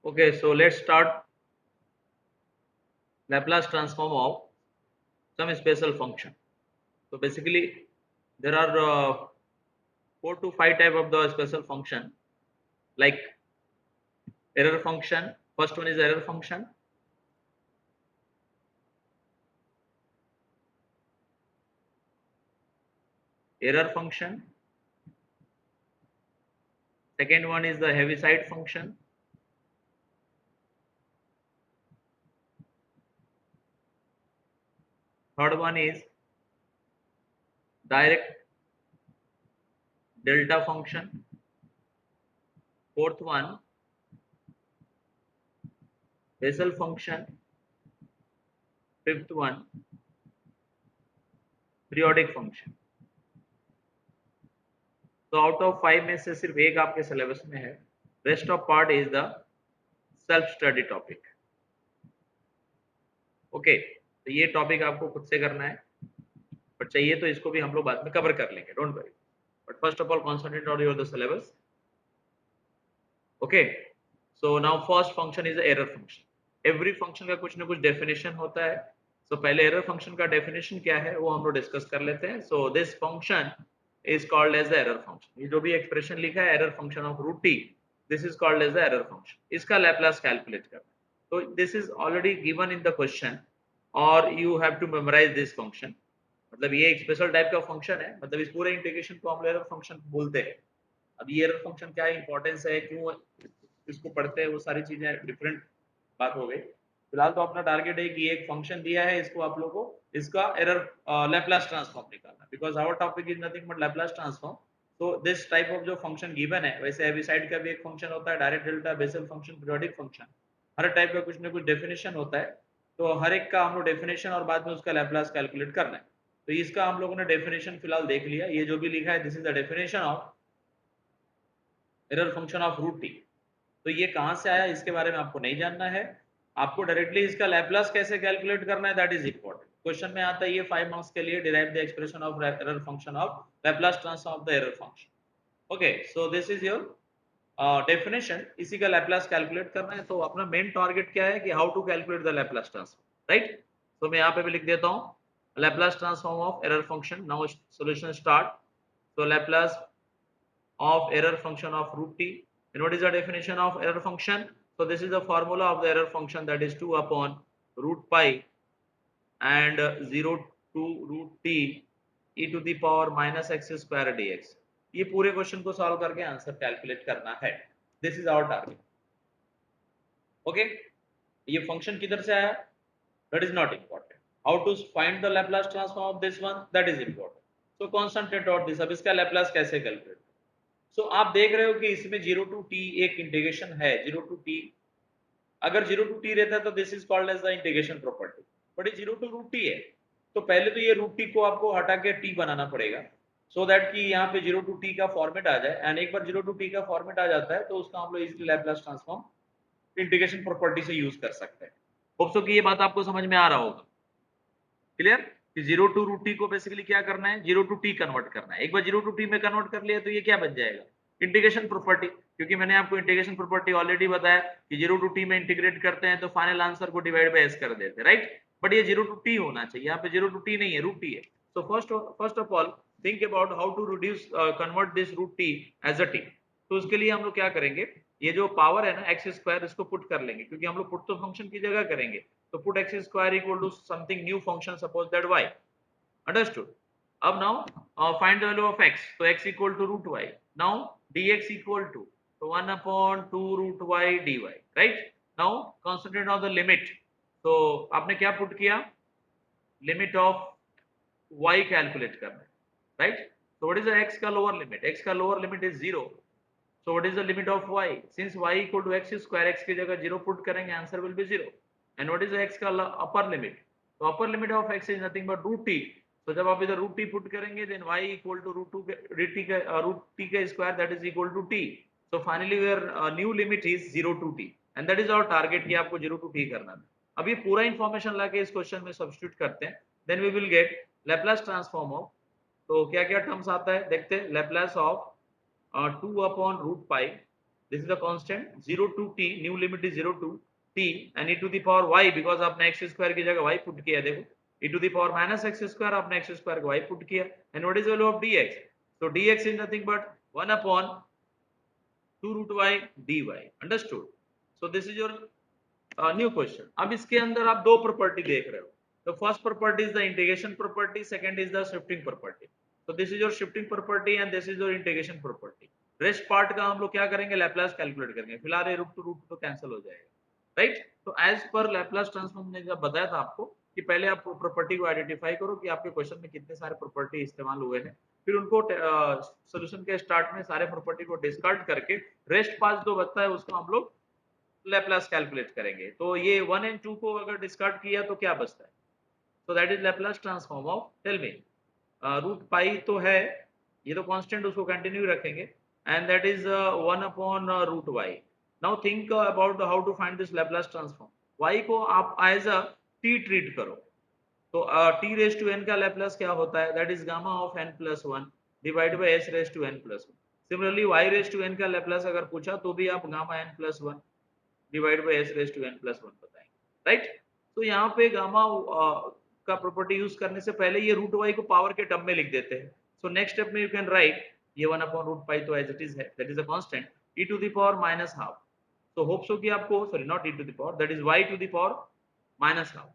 Okay, so let's start Laplace transform of some special function. So basically, there are 4 to 5 type of the special function, like error function. First one is error function. Error function. Second one is the Heaviside function. Third one is direct delta function. Fourth one, Bessel function. Fifth one, periodic function. तो out of 5 में से सिर्फ एक आपके syllabus में है, rest of part is the self study topic. Okay, तो ये टॉपिक आपको खुद से करना है, बट चाहिए तो इसको भी हम लोग बाद में कवर कर लेंगे, don't worry. But first of all concentrate on your the syllabus. Okay, so now first function is error function. Every function का कुछ ना कुछ डेफिनेशन होता है. सो पहले एरर फंक्शन का डेफिनेशन क्या है वो हम लोग डिस्कस कर लेते हैं. So this function is called as the error function. ये जो भी एक्सप्रेशन लिखा है error function of root t, this is called as the error function. इसका Laplace कैलकुलेट करना. तो this is already given in the question or you have to memorize this function. मतलब ये एक स्पेशल टाइप का function है, मतलब इस पूरे इंटीग्रेशन को हम एरर फंक्शन बोलते हैं. अब ये एरर फंक्शन क्या इंपॉर्टेंस है, क्यों इसको पढ़ते हैं, वो सारी चीजें डिफरेंट बात हो गई. फिलहाल तो अपना टारगेट है कि एक फंक्शन दिया है, इसको आप लोगों को इसका एरर लैप्लास ट्रांसफॉर्म निकालना, because our topic is nothing but Laplace transform. तो दिस टाइप ऑफ जो फंक्शन गिवन है, वैसे हेविसाइड का भी एक फंक्शन होता है, direct delta, Bessel function, periodic function, हर टाइप का कुछ ना कुछ डेफिनेशन होता है. तो हर एक का हम लोग डेफिनेशन और बाद में उसका लैप्लास कैलकुलेट करना है. तो इसका हम लोगों ने डेफिनेशन फिलहाल देख लिया. ये जो भी लिखा है, this is the definition of error function of root T. तो ये कहां से आया इसके बारे में आपको नहीं जानना है, आपको डायरेक्टली इसका लैप्लास कैसे कैलकुलेट करना है, दैट इज इंपॉर्टेंट. क्वेश्चन में आता है ये 5 मार्क्स के लिए, derive the expression of error function of Laplace transform of the error function. Okay, so this is your definition. इसी का लैप्लास कैलकुलेट करना है. तो अपना मेन टारगेट क्या है कि how to calculate the Laplace transform, right. तो मैं यहाँ पे भी लिख देता हूँ Laplace transform of error function. Now solution start. तो लैप्लास of error function of root t. And what is the definition of error function? So this is the formula of the error function, that is 2 upon root pi and 0 to root t e to the power minus x square dx. ये पूरे question को solve करके answer calculate करना है. This is our target. Okay, ये function किधर से आया, that is not important. How to find the Laplace transform of this one, that is important. So concentrate on this. अब इसका लैप्लास कैसे कैलकुलेट. सो आप देख रहे हो कि इसमें 0 टू टी एक इंटीग्रेशन है. 0 टू टी, अगर 0 टू टी रहता है तो this is called as the integration property. But ये 0 टू रूट टी है, तो पहले तो ये रूट टी को आपको हटा के टी बनाना पड़ेगा, सो दैट कि यहाँ पे 0 टू टी का फॉर्मेट आ जाए. एंड एक बार 0 टू टी का फॉर्मेट आ जाता है तो उसका हम लोग easily Laplace transform integration property से यूज कर सकते हैं. होप सो कि ये बात आपको समझ में आ रहा होगा. क्लियर कि 0 टू रूट टी को बेसिकली क्या करना है, 0 टू टी कन्वर्ट करना है. एक बार 0 टू टी में कन्वर्ट कर लिया तो ये क्या बन जाएगा, इंटीग्रेशन प्रॉपर्टी. क्योंकि मैंने आपको इंटीग्रेशन प्रॉपर्टी ऑलरेडी बताया कि 0 टू टी में इंटीग्रेट करते हैं तो फाइनल आंसर को डिवाइड बाय एस कर देते हैं, राइट. बट ये 0 टू टी होना चाहिए, यहाँ पे 0 टू टी नहीं है, रूट टी है. So first of all think about how to reduce convert this root t as a t. तो उसके लिए हम लोग क्या करेंगे, ये जो पावर है ना एक्स स्क्वायर, इसको पुट कर लेंगे, क्योंकि हम लोग पुट तो फंक्शन की जगह करेंगे. तो put x square equal to something new function, suppose that y. Understood. अब now find the value of x. So x equal to root y. Now dx equal to, so 1 upon 2 root y dy. Right. Now concentrate on the limit. So आपने क्या put किया, limit of y calculate करना है, right. So what is the x का lower limit, x का lower limit is 0. So what is the limit of y? Since y equal to x square, x की जगह 0 put करेंगे, answer will B 0. And what is the x का upper limit, तो upper limit of x is nothing but root T. तो जब आप इधर root T put करेंगे then y equal to root T का square, that is equal to t. So finally where new limit is 0 to t and that is our target कि आपको 0 to t करना है. अब ये पूरा इंफॉर्मेशन लाके इस क्वेश्चन में सब्स्टिट्यूट करते हैं, then we will get Laplace transform of. तो क्या क्या टर्म्स आता है देखते हैं. Laplace of 2 upon root pi, this is the constant 0 to t, new limit is 0 to t and e to the power y because आपने x square की जगह y पुट किया है, देखो e to the power minus x square आपने x square को y put किया and what is the value of dx? So dx is nothing but 1 upon 2 root y dy. Understood? So this is your new question. अब इसके अंदर आप दो property देख रहे हो. The first property is the integration property, second is the shifting property. So this is your shifting property and this is your integration property. Rest part का हम लोग क्या करेंगे, लैप्लास कैलकुलेट करेंगे. फिलहाल ये रूट टू तो कैंसिल हो जाएगा, राइट. तो एज पर लैप्लास ट्रांसफॉर्म ने जब बताया था आपको कि पहले आप प्रॉपर्टी को आइडेंटिफाई करो कि आपके क्वेश्चन में कितने सारे प्रॉपर्टी इस्तेमाल हुए हैं, फिर उनको सॉल्यूशन के स्टार्ट में सारे प्रॉपर्टी को डिस्कार्ड करके रेस्ट पार्ट जो बचता है उसको हम लोग लैप्लास कैलकुलेट करेंगे. तो ये 1 एंड 2 को अगर डिस्कार्ड किया तो क्या बचता है? So that is Laplace transform of, tell me, root pi तो है, ये तो कांस्टेंट, उसको कंटिन्यू रखेंगे and that is 1 upon root y. Now think about how to find this Laplace transform. Y को आप as a t treat करो, तो t raised to n का Laplace क्या होता है? That is gamma of n plus 1 divided by s raised to n plus 1. Similarly y raised to n का Laplace अगर पूछा तो भी आप gamma n plus 1 divided by s raised to n plus 1 बताएंगे, राइट. तो यहाँ पे गामा का प्रॉपर्टी यूज करने से पहले ये रूट y को पावर के टर्म में लिख देते हैं. सो नेक्स्ट स्टेप में यू कैन राइट ये 1 अपॉन रूट पाई तो एज इट इज है, that is a constant e to the power minus half. तो होप सो कि आपको, sorry not e to the power, that is y to the power minus half.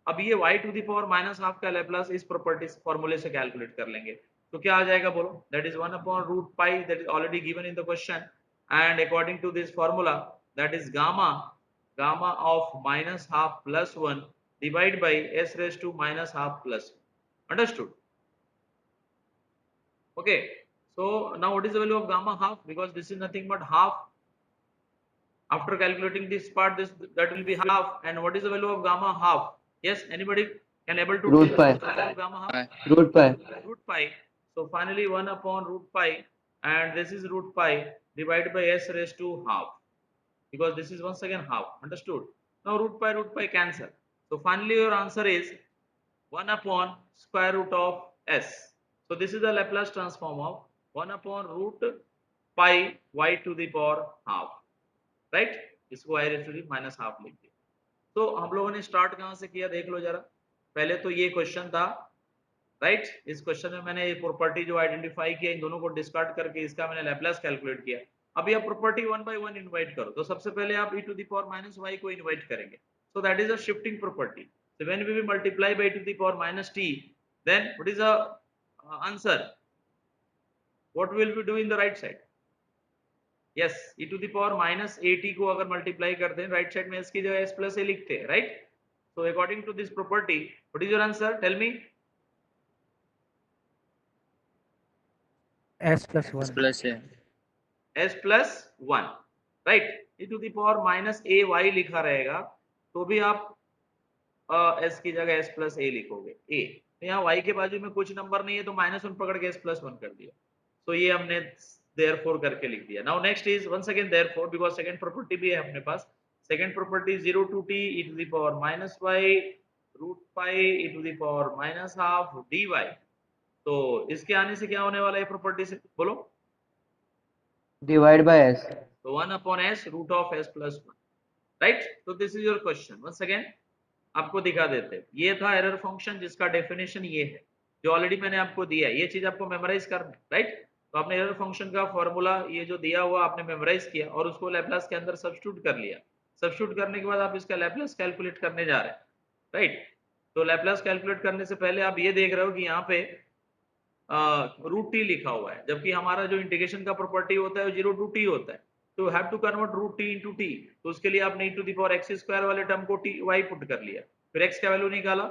अब ये y to the power minus half का Laplace इस property फॉर्मूले से calculate कर लेंगे. तो क्या आ जाएगा बोलो? That is 1 upon root pi, that is already given in the question and according to this formula that is gamma of minus half plus 1 divided by s raised to minus half plus 1. Understood? Okay, so now what is the value of gamma half? Because this is nothing but half. After calculating this part, that will be half. And what is the value of gamma half? Yes, anybody can able to root pi. Gamma half? Root pi. Root pi. So finally 1 upon root pi and this is root pi divided by s raised to half, because this is once again half. Understood? Now root pi cancel. So finally your answer is 1 upon square root of s. So this is the Laplace transform of 1 upon root pi y to the power half, right? इसको y raised to the minus half लिख दिया. तो हम लोगों ने start कहाँ से किया देख लो जरा. पहले तो ये क्वेश्चन था, राइट. इस क्वेश्चन में मैंने ये प्रॉपर्टी जो आइडेंटिफाई किया इन दोनों को डिस्कार्ड करके इसका मैंने लैप्लास कैलकुलेट किया. अभी आप प्रॉपर्टी 1 by 1 इनवाइट करो. तो सबसे पहले आप e to the power minus y को इनवाइट करेंगे. So that is a shifting property. So when we will multiply by e to the power minus t, then what is the answer? What will we do in the right side? Yes, e to the power minus at को अगर multiply करते हैं right side में इसकी जगह s plus a लिखते हैं, right. So according to this property, what is your answer? Tell me. S plus 1. S plus a. s plus 1, right. e to the power minus a y लिखा रहेगा तो भी आप s की जगह s plus a लिखोगे. a तो यहाँ y के बाजू में कुछ नंबर नहीं है तो माइनस 1 पकड़ के s plus 1 कर दिया. तो ये हमने therefore करके लिख दिया. Now next is once again therefore, because second property भी है अपने पास. Second property 0 to t e to the power minus y root pi e to the power minus half dy. तो इसके आने से क्या होने वाला है प्रॉपर्टी से, बोलो? Divide by s. So 1 upon s root of s plus 1, right? So this is your question. Once again आपको दिखा देते हैं. ये था एरर फंक्शन जिसका डेफिनेशन ये है जो ऑलरेडी मैंने आपको दिया है. ये चीज आपको मेमोराइज करना है, राइट. तो आपने एरर फंक्शन का फॉर्मूला ये जो दिया हुआ आपने मेमोराइज किया और उसको लैप्लास के अंदर सब्स्टिट्यूट कर लिया. सब्स्टिट्यूट करने के बाद आप इसका लैप्लास कैलकुलेट करने जा रहे हैं, राइट. तो लैप्लास कैलकुलेट करने से पहले आप ये देख रहे हो कि यहाँ पे रूट टी लिखा हुआ है, जबकि हमारा जो इंटीग्रेशन का प्रॉपर्टी होता है वो 0 to t होता है. तो have to convert root t into t. तो उसके लिए आपने e to the power x square वाले टर्म को t y पुट कर लिया, फिर x का वैल्यू निकाला,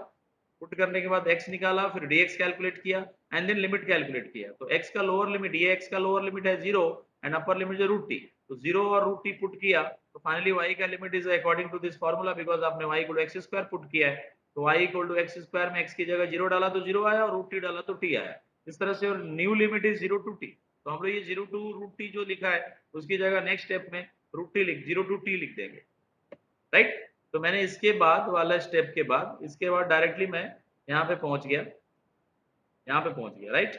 पुट करने के बाद x निकाला, फिर dx कैलकुलेट किया एंड देन लिमिट कैलकुलेट किया. तो x का लोअर लिमिट, ये x का लोअर लिमिट है 0 एंड अपर लिमिट है रूट टी. तो 0 और रूट टी पुट किया तो फाइनली y का limit is according to this formula, because आपने y equal to x square put किया है. तो y equal to x square में x की जगह 0 डाला तो 0 आया और रूट टी डाला तो t आया. इस तरह से new limit is 0 to t. तो हम लोग ये 0 to रूट टी जो लिखा है उसकी जगह नेक्स्ट स्टेप में रूट टी 0 to t लिख देंगे, राइट. तो मैंने इसके बाद वाला स्टेप के बाद इसके बाद डायरेक्टली मैं यहाँ पे पहुंच गया, राइट.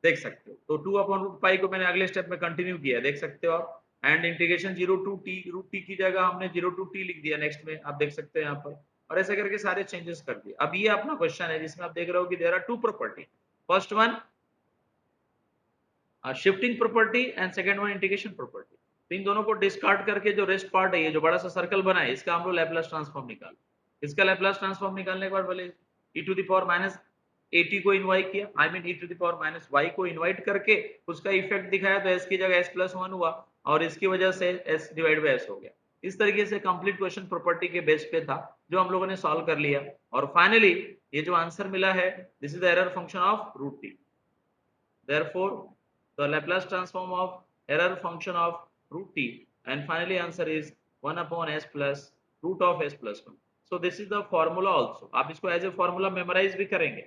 देख सकते हो। तो 2/√पाई को मैंने अगले स्टेप में कंटिन्यू किया, देख सकते हो आप। And integration 0 to t, root t की जगह हमने 0 टू टी लिख दिया नेक्स्ट में, आप देख सकते हो यहाँ पर। और ऐसे करके सारे चेंजेस कर दिए। अब ये अपना क्वेश्चन है जिसमें आप देख रहे हो कि there are two property, first one shifting property and second one integration property. तो इन दोनों को डिस्कार्ड करके जो रेस्ट पार्ट है, ये जो बड़ा सा सर्कल बना है, इसका हम लोग लैप्लास ट्रांसफॉर्म निकाल। इसका लैप्लास ट्रांसफॉर्म निकालने के बाद बोले e⁻ को इनवाइट किया, आई मीन e⁻y को इनवाइट करके उसका इफेक्ट दिखाया, तो s की जगह s+1 हुआ और इसकी वजह से s/s हो गया। इस तरीके से कंप्लीट क्वेश्चन प्रॉपर्टी के बेस पे था जो हम लोगों ने सॉल्व कर लिया। और फाइनली ये जो आंसर मिला है, this is the error function of √t। Therefore, the Laplace transform of error function of √t and finally answer is 1/s plus root of s+1. So this is the formula also. आप इसको as a formula memorize भी करेंगे,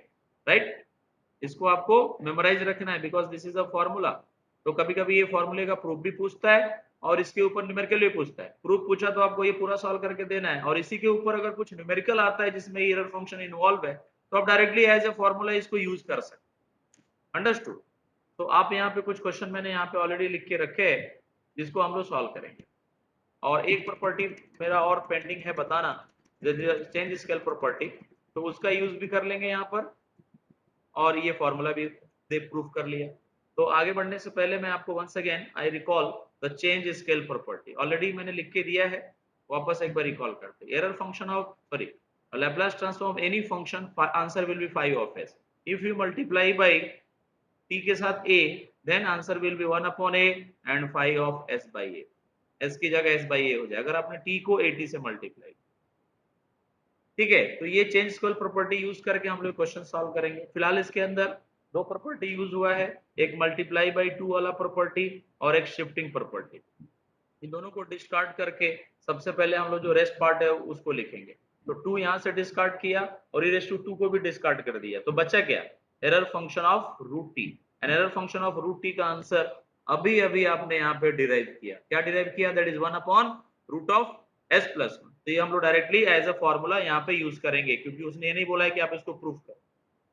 right? इसको आपको memorize रखना है because this is a formula. तो कभी-कभी ये फॉर्मूले का प्रूफ भी पूछता है और इसके ऊपर न्यूमेरिकल भी पूछता है। प्रूफ पूछा तो आपको ये पूरा सॉल्व करके देना है, और इसी के ऊपर अगर कुछ न्यूमेरिकल आता है जिसमें एरर फंक्शन इन्वॉल्व है, तो आप डायरेक्टली एज ए फॉर्मूला इसको यूज कर सकते हैं। अंडरस्टूड? तो आप यहाँ पे कुछ क्वेश्चन मैंने यहाँ पे ऑलरेडी लिख के रखे हैं जिसको हम लोग सॉल्व करेंगे। और एक प्रॉपर्टी मेरा और पेंडिंग है बताना, चेंज स्केल प्रॉपर्टी, तो उसका यूज भी कर लेंगे यहाँ पर और ये फॉर्मूला भी दे प्रूफ कर लिया। तो आगे बढ़ने से पहले मैं आपको once again I recall the change scale property, already मैंने लिख के दिया है, वापस एक बार रिकॉल करते। Error function of sorry Laplace transform of any function, answer will be 5/s। If you multiply by t के साथ a, then answer will be 1/a and 5/s/a। s की जगह s/a हो जाए अगर आपने t को 80 से मल्टीप्लाई। ठीक है, तो ये चेंज स्केल प्रॉपर्टी यूज करके हम लोग क्वेश्चन सॉल्व करेंगे। फिलहाल इसके अंदर दो प्रॉपर्टी यूज हुआ है, एक मल्टीप्लाई बाय 2 वाला प्रॉपर्टी और एक शिफ्टिंग प्रॉपर्टी। इन दोनों को डिस्कार्ड करके सबसे पहले हम लोग जो रेस्ट पार्ट है उसको लिखेंगे। तो 2 यहाँ से डिस्कार्ड किया और e⁻² को भी डिस्कार्ड कर दिया, तो बचा क्या? Error function of √t। And error function of √t का आंसर अभी अभी आपने यहाँ पे डिराइव किया। क्या डिराइव किया? That is 1/√s+1। तो ये हम लोग डायरेक्टली एज अ फॉर्मूला यहाँ पे यूज करेंगे, क्योंकि उसने ये नहीं बोला है कि आप इसको प्रूफ करो।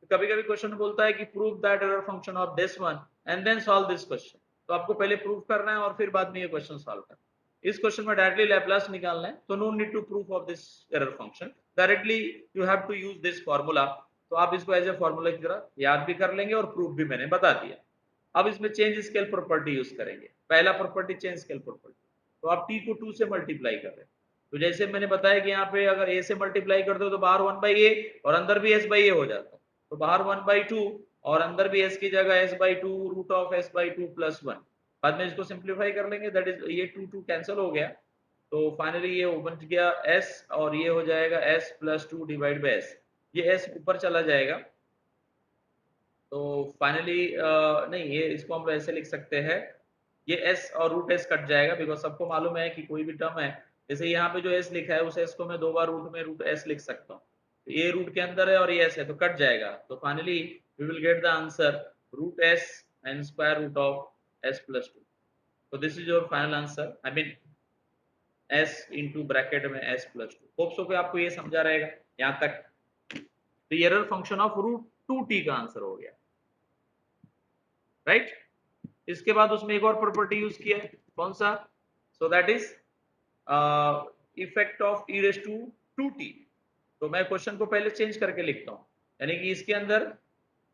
तो कभी-कभी क्वेश्चन बोलता है कि prove that error function of this one and then solve this question. तो आपको पहले प्रूव करना है और फिर बाद में ये क्वेश्चन सॉल्व करना है। इस क्वेश्चन में डायरेक्टली लैप्लास निकालना है, तो no need to proof of this error function, directly you have to use this formula. तो आप इसको एज ए फॉर्मूला की तरह याद भी कर लेंगे और प्रूफ भी मैंने बता दिया। अब इसमें चेंज स्केल प्रॉपर्टी यूज करेंगे। पहला प्रॉपर्टी चेंज स्केल प्रॉपर्टी, तो आप t को 2 से मल्टीप्लाई कर रहे हैं। तो जैसे मैंने बताया कि यहाँ पे अगर a से मल्टीप्लाई करते हो तो बाहर 1/a और अंदर भी s/a हो जाता है। तो बाहर 1/2 और अंदर भी s की जगह s/2 root of s/2 plus 1। बाद में इसको सिंप्लीफाई कर लेंगे, दैट इज ये 2 कैंसिल हो गया, तो फाइनली ये बन गया s और ये हो जाएगा s+2 डिवाइड बाय s। ये s ऊपर चला जाएगा, तो फाइनली नहीं, ये इसको हम लोग ऐसे लिख सकते हैं, ये s और रूट s कट जाएगा, बिकॉज सबको मालूम है कि कोई भी टर्म है, जैसे यहाँ पे जो s लिखा है उस s को मैं 2 बार रूट में रूट s लिख सकता हूँ। तो ये रूट के अंदर है और ये s है, तो कट जाएगा। तो finally we will get the answer root s and square root of s+2। तो this is your final answer, I mean s into bracket में s+2। होप सो कि आपको ये समझा रहेगा यहाँ तक। तो एरर फंक्शन ऑफ √2t का आंसर हो गया, राइट? इसके बाद उसमें एक और प्रॉपर्टी यूज किया है, कौन सा? सो that is effect of e⁻²t। तो मैं क्वेश्चन को पहले चेंज करके लिखता हूँ, यानी कि इसके अंदर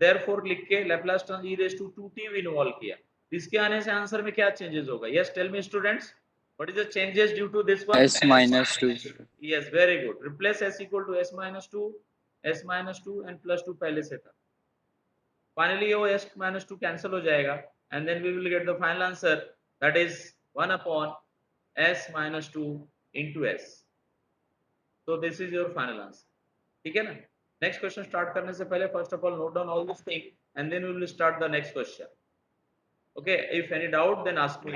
देयरफॉर लिख के लैप्लास ट्रांस e⁻²t भी इन्वॉल्व किया। इसके आने से आंसर में क्या चेंजेस होगा? Yes, tell me students, what is the changes due to this one? s-2। Yes, very good. Replace s equal to s-2, s-2 and +2 पहले से था। Finally, ये s-2 cancel हो जाएगा and then we will get the final answer, that is 1/s-2 into s. So this is your final answer. ठीक है ना? Next question start करने से पहले first of all note down all this thing and then we will start the next question. Okay, if any doubt then ask me.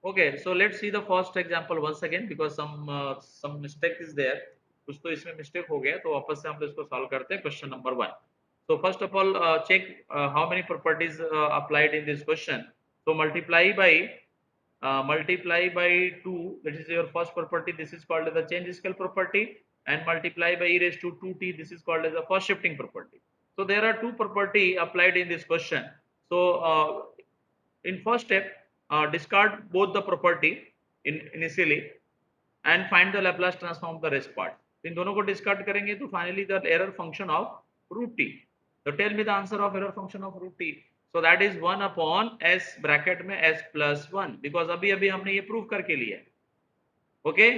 Okay, so let's see the first example once again because some mistake is there. कुछ तो इसमें mistake हो गया, तो वापस से हम इसको solve करते हैं। Question number 1. So first of all, check how many properties applied in this question. So multiply by 2. That is your first property. This is called as the change scale property. And multiply by e⁻²t. This is called as the first shifting property. So there are two property applied in this question. So in first step, discard both the property initially and find the Laplace transform of the rest part. इन दोनों को discard करेंगे तो finally the error function of root t. So tell me the answer of error function of root t. So that is 1 upon s bracket में s plus 1 because अभी अभी हमने ये prove करके लिया है. Okay?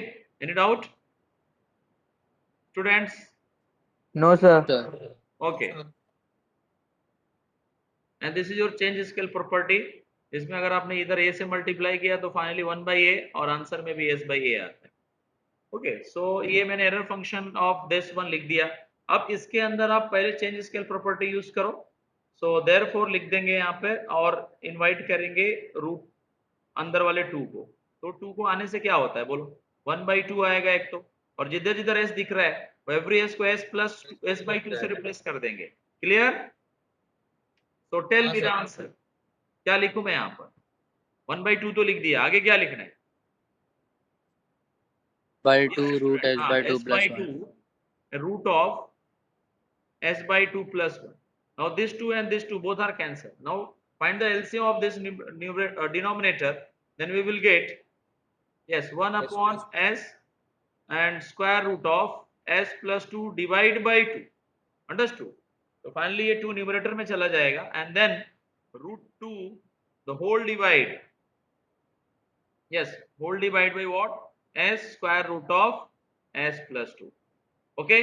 Any doubt? Students? No, sir. Okay. And this is your change scale property. इसमें अगर आपने इधर a से मल्टीप्लाई किया तो फाइनली 1/a और आंसर में भी s by a आता है. ओके, सो ये मैंने error function of this one लिख दिया. अब इसके अंदर आप पहले चेंज स्केल प्रॉपर्टी यूज करो. सो देयरफॉर लिख देंगे यहाँ पे और इनवाइट करेंगे रूट अंदर वाले 2 को. तो 2 को आने से क्या होता है बोलो? 1/2 आएगा एक तो, और जिधर जिधर s दिख रहा है वो एवरी s को s प्लस s/2 से रिप्लेस कर देंगे. क्लियर? तो टेल मी द आंसर. क्या लिखूं मैं यहाँ पर? 1/2 तो लिख दिया, आगे क्या लिखना है? By 2 root s by 2 s plus by 1. 2 root of s by 2 plus 1. Now this 2 and this 2 both are cancelled. Now find the LCM of this denominator. Then we will get, yes, 1 upon s and square root of s plus 2 divide by 2. Understood? So finally ये 2 numerator में चला जाएगा and then root 2 the whole divide. Yes, whole divide by what? S square root of s plus 2. Okay,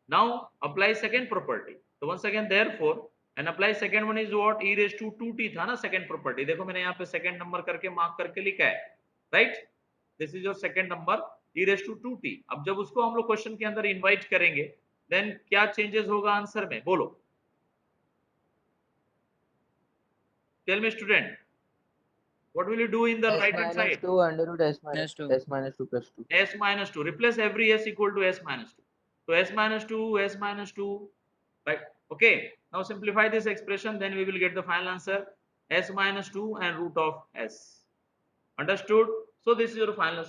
now apply second property. So once again therefore and apply second one is what? E raised to 2t था ना second property. देखो मैंने यहाँ पे second number करके mark करके लिखा है, right? This is your second number e raised to 2t. अब जब उसको हम लोग क्वेश्चन के अंदर इनवाइट करेंगे then क्या चेंजेस होगा आंसर में बोलो? Tell me student. What will you do in the right hand side? S minus 2 under root s minus 2. S minus 2 plus 2. S minus 2. Replace every s equal to s minus 2. So s minus 2, s minus 2, right? Okay. Now simplify this expression, then we will get the final answer. S minus 2 and root of s. Understood? So this is your final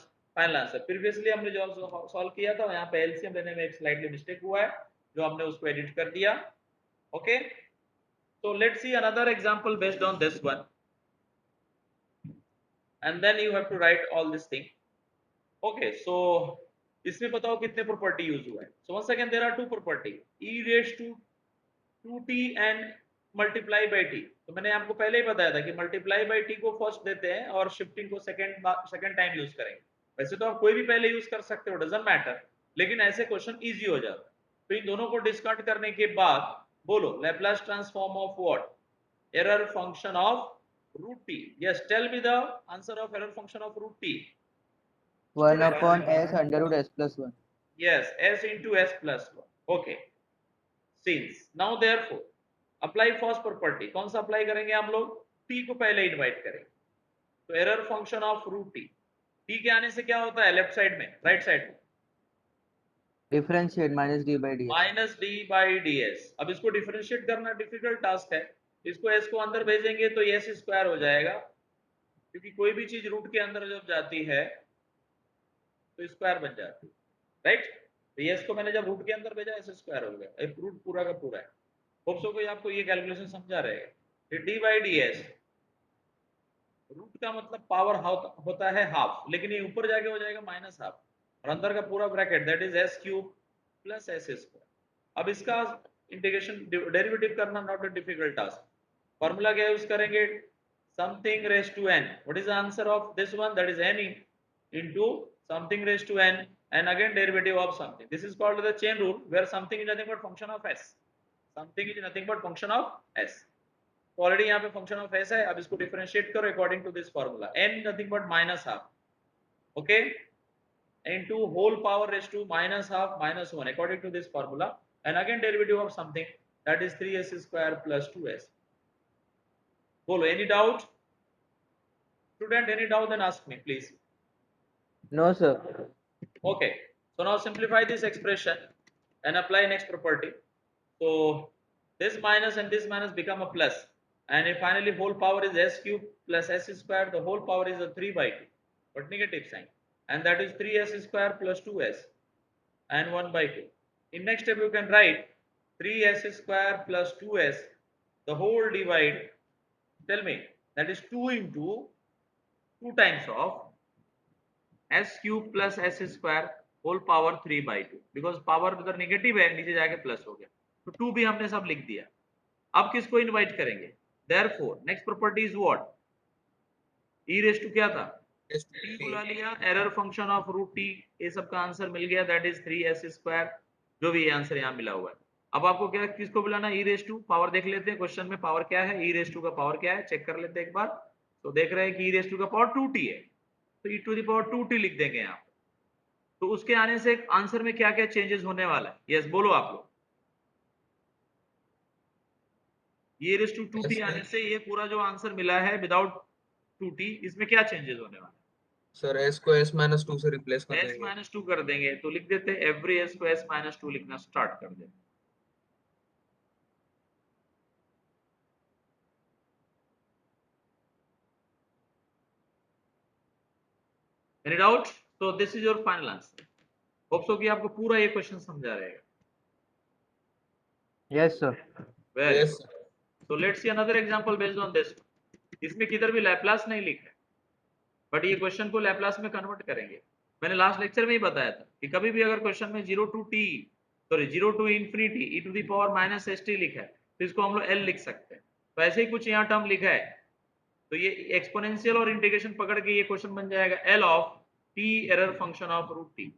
answer. Previously हमने जो solve किया था यहाँ पे LCM लेने में एक slightly mistake हुआ है जो हमने उसको edit कर दिया. Okay. So let's see another example based on this one. And then you have to write all this thing. Okay, so इसमें बताओ कितने प्रॉपर्टी यूज हुआ है. So once again there are two property, e raised to 2t and multiply by t. तो मैंने आपको पहले ही बताया था कि multiply by t को फर्स्ट देते हैं और शिफ्टिंग को सेकंड टाइम यूज करेंगे. वैसे तो आप कोई भी पहले यूज कर सकते हो, डजंट मैटर, लेकिन ऐसे क्वेश्चन इजी हो जाता है. तो इन दोनों को डिस्कार्ड करने के बाद बोलो Laplace transform of what? Error function of root t. Yes, tell me the answer of error function of root t. 1 upon s under root s plus 1. Yes, s into s plus 1. Okay. Since now therefore apply first property. कौन सा apply करेंगे हम लोग? t को पहले invite करेंगे. तो error function of root t. t के आने से क्या होता है लेफ्ट साइड में, राइट साइड में? Differentiate minus d by ds. Minus d by d s. अब इसको डिफरेंशिएट करना डिफिकल्ट टास्क है. इसको s को अंदर भेजेंगे तो s स्क्वायर हो जाएगा, क्योंकि कोई भी चीज रूट के अंदर जब जाती है तो स्क्वायर बन जाती है, राइट? तो s को मैंने जब रूट के अंदर भेजा s स्क्वायर हो गया. एक रूट पूरा का पूरा है. होप सो कोई आपको ये कैलकुलेशन समझा रहेगा. D by d s, root का मतलब पावर होता है हाफ, लेकिन ये ऊपर जाके हो जाएगा माइनस हाफ और अंदर का पूरा bracket that is s cube plus s square. अब इसका इंटीग्रेशन डेरिवेटिव करना not a difficult task. Formula क्या यूज करेंगे? Something raise to n. What is the answer of this one? That is n into something raised to n and again derivative of something. This is called the chain rule where something is nothing but function of s. Something is nothing but function of s. तो already यहाँ पे function of s है. अब इसको differentiate करो according to this formula. n nothing but minus half, okay, into whole power raised to minus half minus 1 according to this formula, and again derivative of something that is 3s square plus 2s. Bolo, any doubt? Student, any doubt then ask me please. No, sir. Okay, so now simplify this expression and apply next property. So this minus and this minus become a plus, and if finally whole power is s cube plus s square, the whole power is a 3 by 2 but negative sign, and that is 3s square plus 2s and 1 by 2. In next step you can write 3s square plus 2s, the whole divide, tell me, that is 2 into 2 times of s cube plus s square whole power 3 by 2, because power उधर negative है, नीचे जाके plus हो गया, तो 2 भी हमने सब लिख दिया। अब किसको इनवाइट करेंगे? Therefore next property is what? e raised to क्या था? t बुला लिया, error function of root t, ये सब का आंसर मिल गया, दैट इज 3s स्क्वायर, जो भी आंसर यहाँ मिला हुआ है। अब आपको क्या किसको बुलाना? e रेस टू, पावर देख लेते हैं क्वेश्चन में पावर क्या है, e रेस टू का पावर क्या है, चेक कर लेते हैं एक बार। तो देख रहे हैं कि e रेस टू का पावर 2t है, तो e to the power 2t लिख देंगे यहाँ। तो उसके आने से आंसर में क्या क्या चेंजेस होने वाला है? यस बोलो आप लोग। ये रेस टू 2t आने से ये पूरा जो आंसर मिला है विदाउट 2t, इसमें क्या चेंजेस होने वाले? सर s को s माइनस 2 से रिप्लेस कर s देंगे। माइनस 2 कर देंगे, तो लिख देते हैं एवरी s को s माइनस 2 लिखना स्टार्ट कर दें। Any doubt? So this is your final answer. Hope so कि आपको पूरा ये क्वेश्चन समझा रहेगा। Yes, sir. Very Yes, good. So let's see another example based on this. इसमें किधर भी लैप्लास नहीं लिखा है, बट ये क्वेश्चन को लैप्लास में कन्वर्ट करेंगे। मैंने लास्ट लेक्चर में ही बताया था कि कभी भी अगर क्वेश्चन में 0 to infinity e to the power minus S t लिखा है, तो इसको हम लोग l लिख सकते हैं। तो ऐसे ही कुछ यहाँ टर्म लिखा है, तो ये एक्सपोनेंशियल और इंटीग्रेशन पकड़ के ये क्वेश्चन बन जाएगा l of t error function of root t।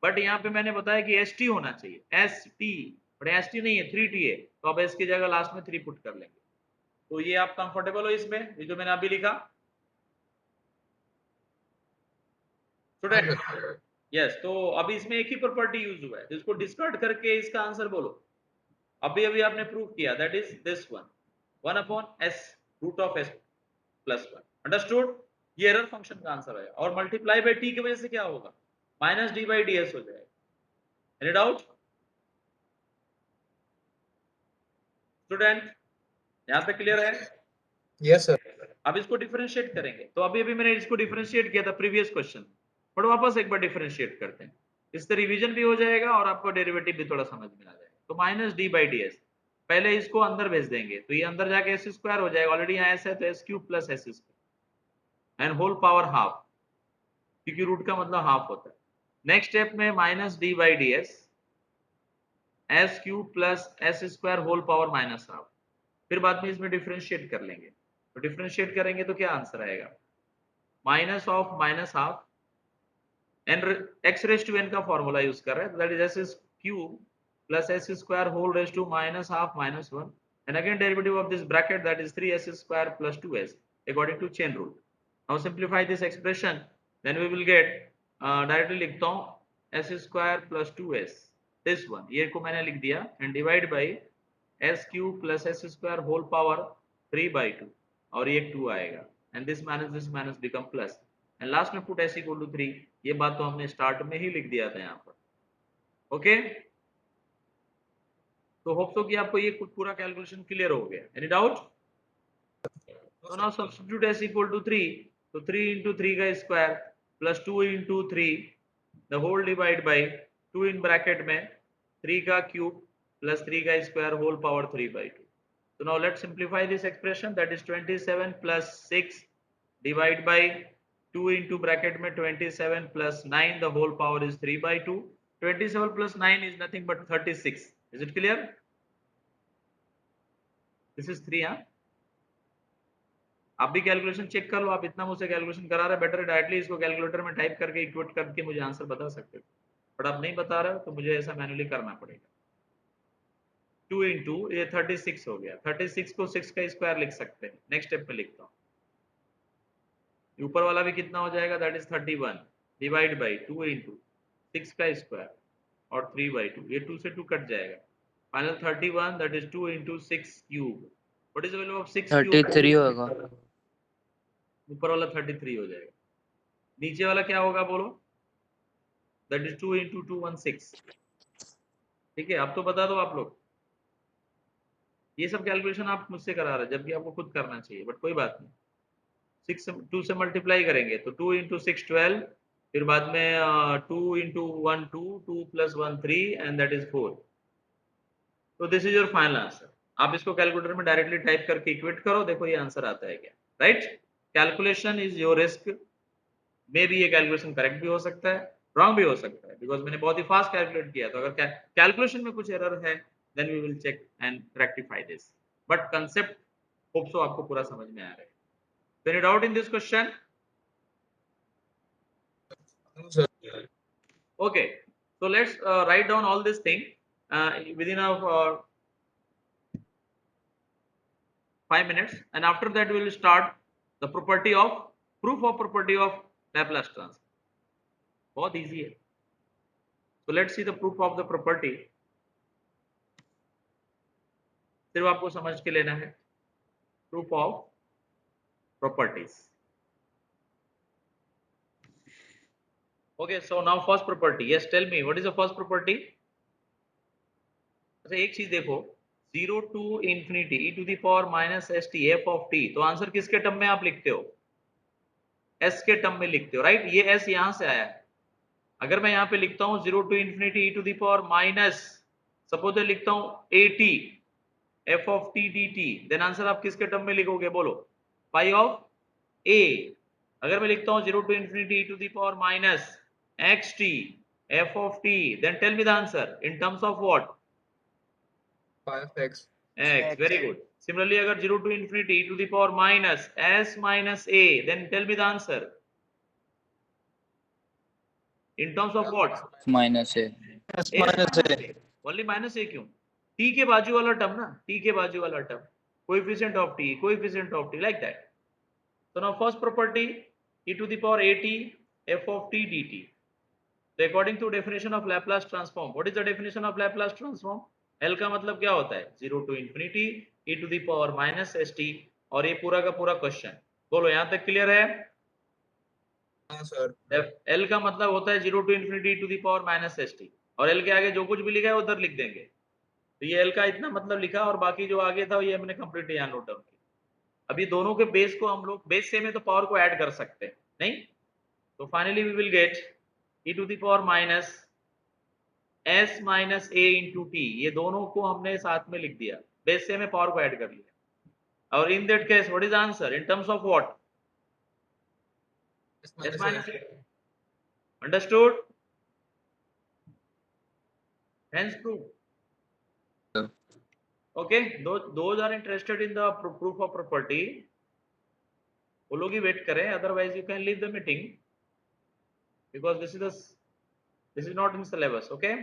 But यहाँ पे मैंने बताया कि एस टी होना चाहिए, s t, but s t नहीं है, 3t है, तो अब एस की जगह लास्ट में 3 पुट कर लेंगे। तो ये आप कंफर्टेबल हो इसमें, ये जो मैंने अभी लिखा? स्टूडेंट यस, तो अभी इसमें एक ही प्रॉपर्टी यूज हुआ है, जिसको डिस्कार्ड करके इसका आंसर बोलो। अभी अभी आपने प्रूव किया, that is this one, 1 upon s root of s plus 1। Understood? ये एरर फंक्शन का आंसर है, और मल्टीप्लाई बाय t की वजह से क्या होगा? माइनस d बाई ds हो जाएगा। Any doubt student? यहां तक क्लियर है? yes sir. अब इसको डिफरेंशिएट करेंगे, तो अभी अभी मैंने इसको डिफरेंशिएट किया था प्रीवियस क्वेश्चन, बट वापस एक बार डिफरेंशिएट करते हैं, इससे रिवीजन भी हो जाएगा और आपको डेरिवेटिव भी थोड़ा समझ में आ जाएगा। तो minus d by d S, पहले इसको अंदर भेज देंगे, तो ये अंदर जाके एस स्क्वायर हो जाएगा, ऑलरेडी यहाँ एस है, तो s cube plus s square and whole power half, क्योंकि रूट का मतलब हाफ होता है। नेक्स्ट स्टेप में minus d by d s cube plus s square whole power minus half, फिर बाद में इसमें डिफरेंशिएट कर लेंगे, तो डिफरेंशिएट करेंगे तो क्या आंसर आएगा? Minus of minus half, n x raise to n का फॉर्मूला यूज कर रहे हैं, that is s cube plus s square whole raise to minus half minus 1, and again derivative of this bracket, that is 3s square plus 2s according to chain rule. Now simplify this expression, then we will get, directly लिखता हूं s square plus 2s, this one, ये को मैंने लिख दिया, and divide by s cube plus s square whole power 3 by 2, और ये 2 आएगा, and this minus become plus, and last में पुट s इक्वल टू 3। ये बात तो हमने स्टार्ट में ही लिख दिया था यहाँ पर। ओके, तो होप सो कि आपको ये पूरा कैलकुलेशन क्लियर हो गया। Any doubt? तो now substitute s equal to 3, तो 3 इंटू 3 का square plus 2 into 3 the whole divide by 2 in bracket में 3 का क्यूब प्लस 3 का square whole power 3 by 2। So now let's simplify this expression, that is 27 plus 6 divide by 2 into bracket में 27 plus 9 the whole power is 3 by 2। 27 plus 9 is nothing but 36। Is it clear? This is 3 हाँ। आप भी calculation check कर लो, आप इतना मुझसे calculation करा रहे, बेटर डायरेक्टली इसको कैलकुलेटर में टाइप करके इक्वेट करके मुझे आंसर बता सकते हो, बट आप नहीं बता रहे हो तो मुझे ऐसा मैन्युअली करना पड़ेगा। 2 इंटू ये 36 हो गया, 36 को 6 का स्क्वायर लिख सकते हैं। नेक्स्ट स्टेप पे लिखता हूँ, ऊपर वाला भी कितना हो जाएगा, that is 31 divide by 2 into 6 का स्क्वायर और 3 by 2, ये 2 से 2 कट जाएगा, final 31 that is 2 into 6 cube. What is the value of 6 cube? 33 होगा। ऊपर वाला 33 हो जाएगा, नीचे वाला क्या होगा बोलो? That is 2 into 2 16। ठीक है, अब तो बता दो आप लोग, ये सब कैलकुलेशन आप मुझसे करा रहे हैं जबकि आपको खुद करना चाहिए, बट कोई बात नहीं। 6 2 से मल्टीप्लाई करेंगे तो 2 इंटू 6 12, फिर बाद में 2 into 1 2, 2 plus 1 3 and that is 4। तो this is your final answer. आप इसको कैलकुलेटर में डायरेक्टली टाइप करके इक्वेट करो, देखो ये आंसर आता है क्या, right. Calculation is your risk, may be ये कैलकुलेशन करेक्ट भी हो सकता है, रॉन्ग भी हो सकता है, बिकॉज मैंने बहुत ही फास्ट कैलकुलेट किया, तो अगर कैलकुलेशन में कुछ एरर है then we will check and rectify this, but concept hope so आपको पूरा समझ में आ रहा है। Any doubt in this question? No, sir. Okay, so let's write down all this thing within a 5 minutes, and after that we will start the property of proof of property of Laplace transform. बहुत easy है। So let's see the proof of the property. सिर्फ आपको समझ के लेना है proof of properties. Okay, so now first property. Yes, tell me what is the first property? अच्छा एक चीज देखो, 0 to infinity e to the power minus st f of t, तो आंसर किसके टर्म में आप लिखते हो? s के टर्म में लिखते हो, राइट। ये s यहां से आया है। अगर मैं यहाँ पे लिखता हूँ 0 to infinity e to the power minus, suppose लिखता हूँ 80 f of t dt, then answer आप किसके टर्म में लिखोगे बोलो? Pi of a। अगर मैं लिखता हूँ 0 to infinity e to the power minus xt f of t, then tell me the answer in terms of what? Pi of x. X, very good. Similarly, अगर 0 to infinity e to the power minus s minus a, then tell me the answer in terms of what? minus a. S a minus a. only minus a क्यों? t के बाजू वाला term ना, t के बाजू वाला term, coefficient of t, coefficient of t, like that. So now first property, e to the power at f of t dt. So according to definition of Laplace transform, what is the definition of Laplace transform? L का मतलब क्या होता है? 0 to infinity e to the power minus st, और ये पूरा का पूरा क्वेश्चन, बोलो यहाँ तक क्लियर है? हाँ सर। L का मतलब होता है 0 to infinity e to the power minus st, और L के आगे जो कुछ भी लिखा है उधर लिख देंगे। तो ये L का इतना मतलब लिखा, और बाकी जो आगे था ये हमने कंप्लीट यहाँ नोट डाउन किया। अभी दोनों के बेस को हम लोग, बेस सेम है तो पावर को ऐड कर सकते हैं, नहीं? तो finally we will get e to the power minus s minus a into t, ये दोनों को हमने साथ में लिख दिया, बेस से में पावर को ऐड कर लिया, और in that case what is answer in terms of what? s minus a. Understood? Hence proof. Okay, those are interested in the proof of property, वो लोग ही वेट करें, otherwise you can leave the meeting because this is not in syllabus. Okay,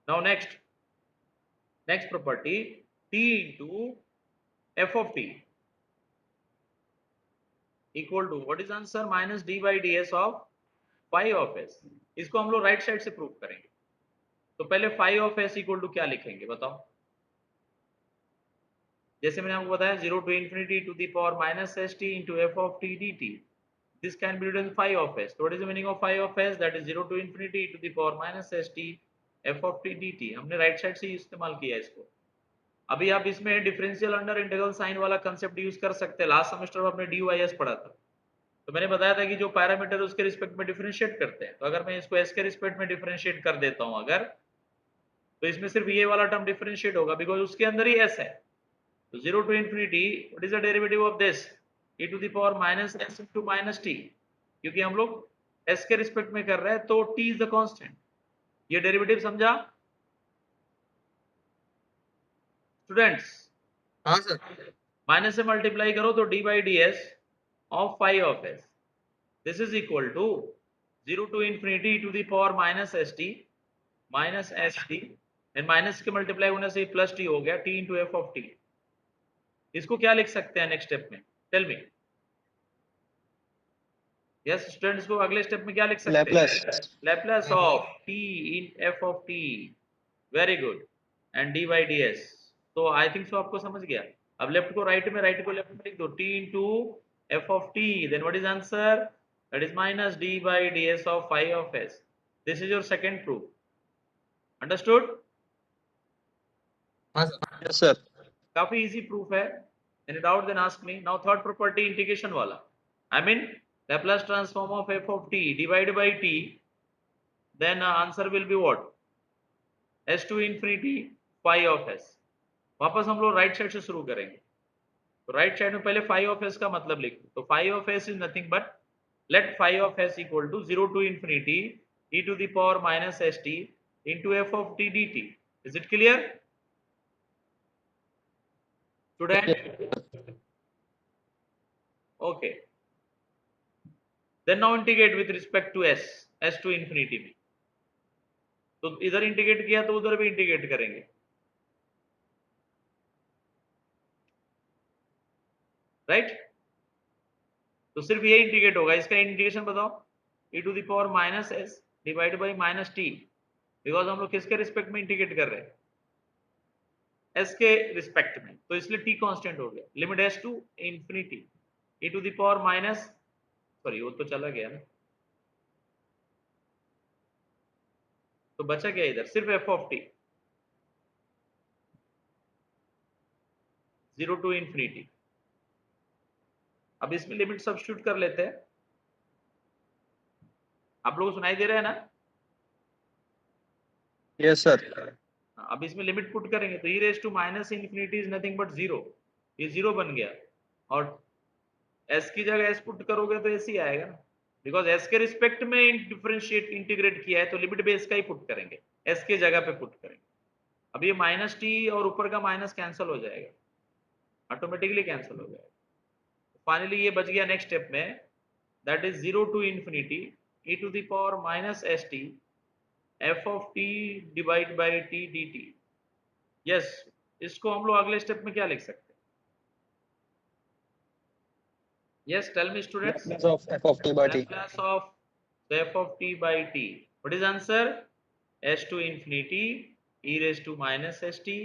now next property, t into f of t equal to what is answer? minus d by ds of phi of s. इसको हम लोग right side से prove करेंगे, तो पहले phi of s equal to क्या लिखेंगे बताओ? जैसे मैंने आपको बताया 0 to infinity to the power minus st into f of t dt, this can be written phi of s. So what is the meaning of phi of s? That is 0 to infinity to the power minus st f of t dt. हमने right side से इस्तेमाल किया इसको। अभी आप इसमें differential under integral sign वाला concept use कर सकते हैं, लास्ट सेमेस्टर में आपने dy पढ़ा था, तो मैंने बताया था कि जो पैरामीटर उसके रिस्पेक्ट में डिफरेंशिएट करते हैं, तो अगर मैं इसको s के रिस्पेक्ट में डिफरेंशिएट कर देता हूं अगर, तो इसमें सिर्फ ये वाला टर्म डिफरेंशिएट होगा बिकॉज उसके अंदर ही s है। तो 0 to infinity, what is the derivative of this? e to the power minus s into minus t, क्योंकि हम लोग s के रिस्पेक्ट में कर रहे हैं तो t is the constant। ये डेरिवेटिव समझा स्टूडेंट्स? हाँ सर। माइनस से मल्टीप्लाई करो तो d by ds of phi of s, this is equal to 0 to infinity to the power minus st minus st, and minus के multiply होने से plus t हो गया, t into f of t। इसको क्या लिख सकते हैं नेक्स्ट स्टेप में? Tell me. यस स्टूडेंट्स, को अगले स्टेप में क्या लिख सकते हैं? Laplace of t in f of t, very good, and d by ds। तो आई थिंक सो आपको समझ गया। अब लेफ्ट को राइट में, राइट को लेफ्ट में लिख दो, t into f of t, then what is answer? That is minus d by ds of phi of s. This is your second proof. Understood? हाँ सर। Yes, sir. काफी easy proof है। Any doubt then ask me. Now third property, integration वाला, I mean Laplace transform of f of t divided by t, then answer will be what? s to infinity phi of s. वापस हम लोग right side से शुरू करेंगे। तो right side में पहले फाई ऑफ एस का मतलब लिखो। तो phi of s is nothing but let phi of s equal to 0 to infinity e to the power minus st into f of t dt. Is it clear, student? Okay. Then now integrate with respect to s to infinity में। तो इधर integrate किया तो उधर भी integrate करेंगे, right? तो सिर्फ ये इंटीग्रेट होगा, इसका इंटीग्रेशन बताओ। e to the power minus s divide by minus t, because हम लोग किसके रिस्पेक्ट में इंटीग्रेट कर रहे हैं? s के रिस्पेक्ट में, तो इसलिए t कांस्टेंट हो गया। Limit s to infinity e to the power minus, sorry वो तो चला गया ना, तो बचा क्या इधर? सिर्फ f of t 0 to infinity. अब इसमें लिमिट सब्स्टिट्यूट कर लेते हैं। आप लोगों को सुनाई दे रहा है ना? Yes sir. अब इसमें लिमिट पुट करेंगे तो e raise to minus infinity is nothing but 0, ये 0 बन गया। और s की जगह s पुट करोगे तो s ही आएगा ना, बिकॉज s के रिस्पेक्ट में डिफरेंशिएट इंटीग्रेट किया है तो लिमिट बेस का ही पुट करेंगे, s के जगह पे पुट करेंगे। अब ये माइनस टी और ऊपर का माइनस कैंसिल हो जाएगा, ऑटोमेटिकली कैंसिल हो जाएगा। फाइनली ये बच गया नेक्स्ट स्टेप में, that is 0 to infinity e to the power minus S t f of t divide by t dt। Yes, इसको हम लोग अगले स्टेप में क्या लिख सकते हैं? Yes, tell me students. Laplace of f of t by t. Laplace of f of t by t. What is answer? S to infinity e raised to minus st,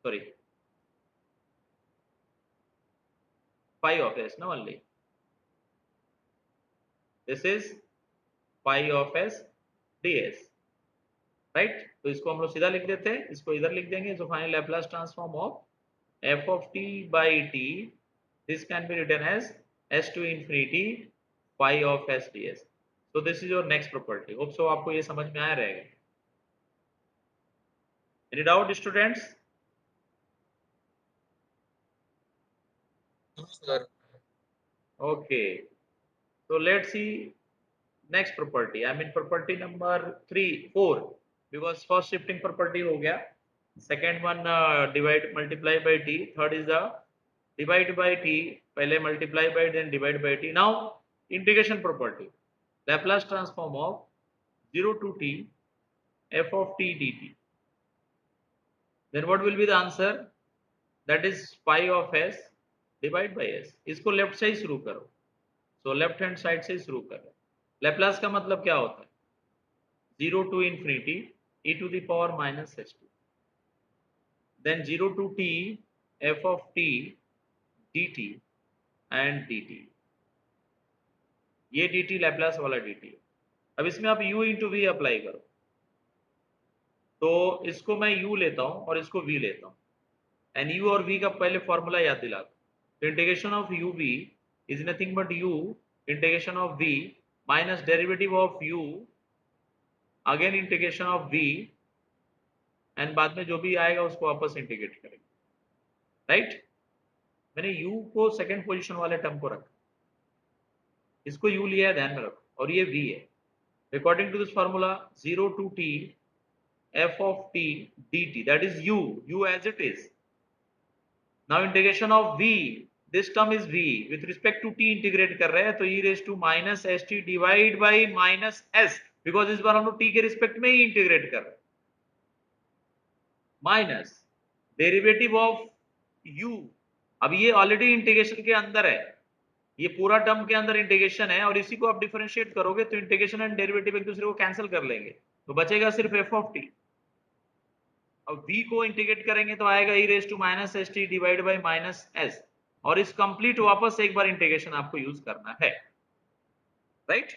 sorry, phi of s, no, only this is phi of s ds, right? तो इसको हम लोग सीधा लिख देते हैं, इसको इधर लिख देंगे। So final Laplace transform of f of t by t, this can be written as s to infinity phi of s ds. So this is your next property. Hope so आपको ये समझ में आया रहेगा। Any doubt, students? Sir. Okay. So let's see next property. I mean property number 3, 4, because first shifting property हो गया, second one divide multiply by t, third is the divide by t, पहले multiply by then divide by t. Now integration property, Laplace transform of 0 to t f of t dt. Then what will be the answer? That is phi of s divide by s. इसको left से ही शुरू करो, so left hand side से ही शुरू करो। Laplace का मतलब क्या होता है? 0 to infinity e to the power minus st, then 0 to t f of t dt and dt, ये dt Laplace वाला dt है। अब इसमें आप u into v अप्लाई करो, तो इसको मैं u लेता हूं और इसको v लेता हूं, एंड u और v का पहले फॉर्मूला याद दिला दो। तो integration of uv is nothing but u integration of v minus derivative of u again integration of v, and बाद में जो भी आएगा उसको वापस इंटीग्रेट करेंगे, राइट? मैंने u को सेकंड पोजीशन वाले टर्म को रखा, इसको u लिया है, ध्यान में रखो, और ये v है। According to this formula 0 to t f of t dt, that is u as it is. Now integration of v, this term is v, with respect to t integrate कर रहे हैं, तो e raised to minus st divide by minus s, because इस बार हम लोग t के respect में ही integrate कर रहे हैं, माइनस डेरिवेटिव ऑफ u। अब ये ऑलरेडी इंटीग्रेशन के अंदर है, ये पूरा टर्म के अंदर इंटीग्रेशन है, और इसी को आप डिफरेंशिएट करोगे तो इंटीग्रेशन एंड डेरिवेटिव एक दूसरे को कैंसिल कर लेंगे, तो बचेगा सिर्फ f ऑफ t। अब v को इंटीग्रेट करेंगे तो आएगा e raise to minus S t divide by minus s, और इस कंप्लीट वापस एक बार इंटीग्रेशन आपको यूज करना है, राइट?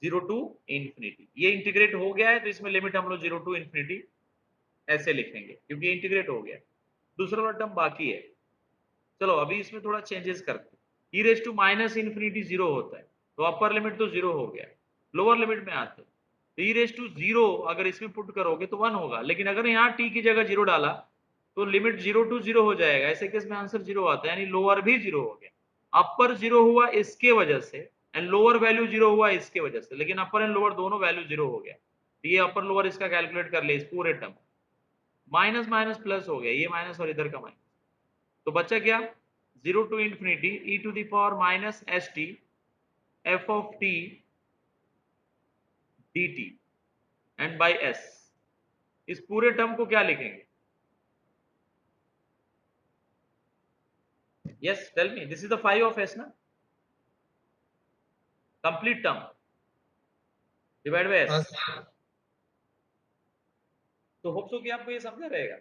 0 टू इंफिनिटी, ये इंटीग्रेट हो गया है तो इसमें लिमिट हम लोग 0 टू इंफिनिटी ऐसे लिखेंगे क्योंकि इंटीग्रेट हो गया। दूसरा वाला टर्म बाकी है, चलो अभी इसमें थोड़ा चेंजेस करते हैं। e raise to minus infinity 0 होता है, तो अपर लिमिट तो 0 हो गया, लोअर लिमिट में आते हैं, तो e रेज टू 0 अगर इसमें पुट करोगे तो 1 होगा, लेकिन अगर यहाँ t की जगह 0 डाला तो लिमिट 0 to 0 हो जाएगा। ऐसे केस में आंसर 0 आता है, यानी लोअर भी 0 हो गया। अपर 0 हुआ इसके वजह से एंड लोअर वैल्यू 0 हुआ इसके वजह से, लेकिन अपर एंड लोअर दोनों वैल्यू 0 हो गया। तो ये अपर लोअर इसका कैलकुलेट कर ले इस पूरे टर्म, माइनस माइनस प्लस हो गया, ये माइनस और इधर का माइनस। तो बच्चा क्या, 0 to infinity e to the power minus st f of t dt and by s। इस पूरे टर्म को क्या लिखेंगे? Yes, tell me, this is the phi of s ना, complete term divided by s। तो होप सो कि आपको ये समझा रहेगा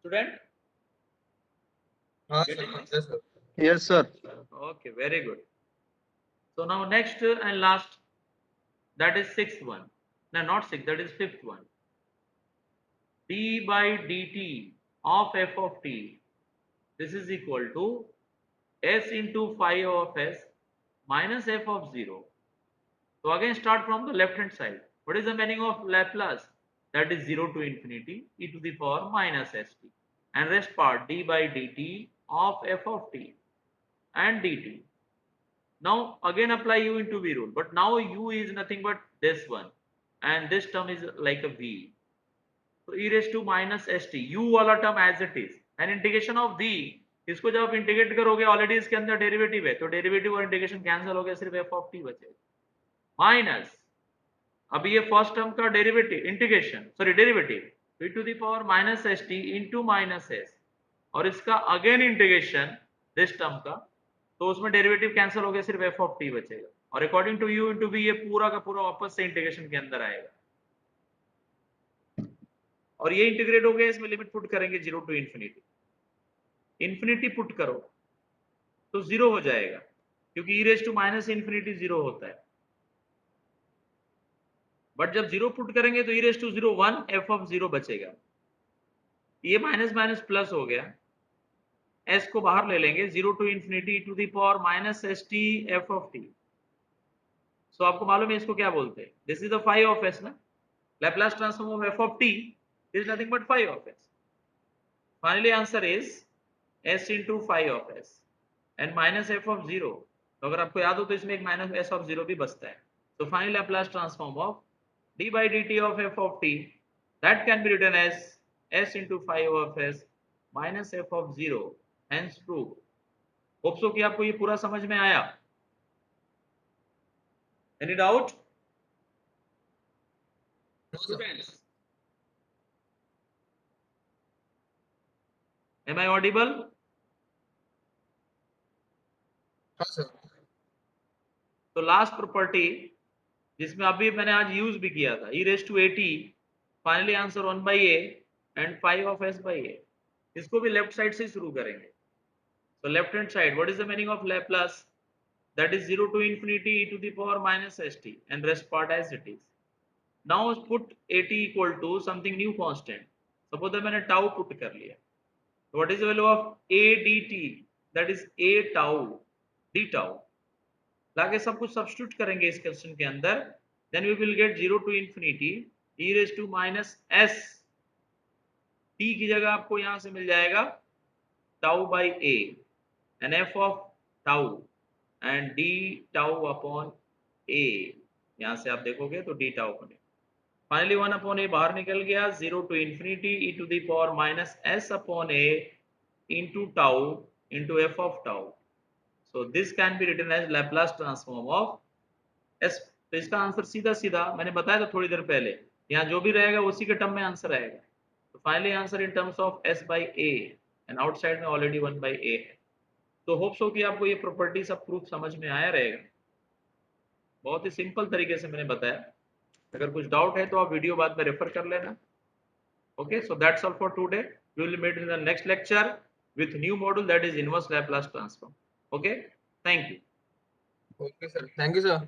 student. Yes, sir. Okay, very good. So now next and last, that is sixth one. No, not sixth, that is fifth one. d by dt of f of t, this is equal to s into phi of s minus f of 0. So again start from the left hand side. What is the meaning of Laplace? That is 0 to infinity e to the power minus st, and rest part d by dt of f of t and dt. Now again apply u into v rule, but now u is nothing but this one and this term is like a v. So e raised to minus st, u वाला term as it is, and integration of v, इसको जब आप integrate करोगे already इसके अंदर derivative है, तो derivative और इंटीग्रेशन कैंसिल हो गया, सिर्फ f of t बचेगा माइनस, अभी ये फर्स्ट टर्म का derivative integration sorry derivative e to the power minus S t into minus s, और इसका अगेन इंटीग्रेशन दिस टर्म का, तो उसमें डेरिवेटिव कैंसिल हो गया, सिर्फ f ऑफ t बचेगा, और according to u into v ये पूरा का पूरा वापस से इंटीग्रेशन के अंदर आएगा, और ये इंटीग्रेट हो गया, इसमें लिमिट पुट करेंगे 0 टू इन्फिनिटी, इन्फिनिटी पुट करो तो 0 हो जाएगा, क्योंकि e raise to minus infinity 0 होता है, बट जब 0 पुट करेंगे तो e raise to 0 1 f of 0 बचेगा, ये माइनस माइनस प्लस हो गया, s को बाहर ले लेंगे, 0 to infinity to the power minus S T F of T. So आपको मालूम है इसको क्या बोलते हैं, this is the phi of s ना, Laplace transform of f of t is nothing but phi of s। Finally answer is s into phi of s and minus f of 0। तो अगर आपको याद हो तो इसमें एक माइनस s ऑफ 0 भी बचता है। तो finally Laplace transform of d by dt of f of t, that can be written as s into phi of s minus f of 0, hence proof। Hope so कि आपको ये पूरा समझ में आया। Any doubt? Students, am I audible? तो last property जिसमें अभी मैंने आज यूज भी किया था, e raise to at, finally answer 1 by a and phi of s by a, इसको भी लेफ्ट साइड से शुरू करेंगे। So left hand side, what is the meaning of Laplace? That is 0 to infinity e to the power minus st and rest part as it is. Now put at equal to something new constant. Suppose that मैंने tau put कर लिया, so what is the value of a dt? That is a tau d tau। लाके सब कुछ substitute करेंगे इस question के अंदर, then we will get 0 to infinity e raised to minus s, t की जगह आपको यहाँ से मिल जाएगा tau by a and f of tau and d tau upon a, यहां से आप देखोगे तो d tau बने, फाइनली 1 upon a बाहर निकल गया, 0 to infinity e to the power minus s upon a into tau into f of tau। so this can be written as Laplace transform of s। तो इसका answer सीधा सीधा मैंने बताया था थोड़ी देर पहले, यहाँ जो भी रहेगा उसी के टर्म में आंसर आएगा। तो finally answer in terms of s by a and outside में ऑलरेडी 1 by a है। तो होप सो कि आपको ये प्रॉपर्टी सब प्रूफ समझ में आया रहेगा, बहुत ही सिंपल तरीके से मैंने बताया। अगर कुछ डाउट है तो आप वीडियो बाद में रेफर कर लेना। Okay, so that's all for today, we will meet in the next lecture with new module that is inverse Laplace transform. Okay, thank you. Okay, sir. Thank you, sir.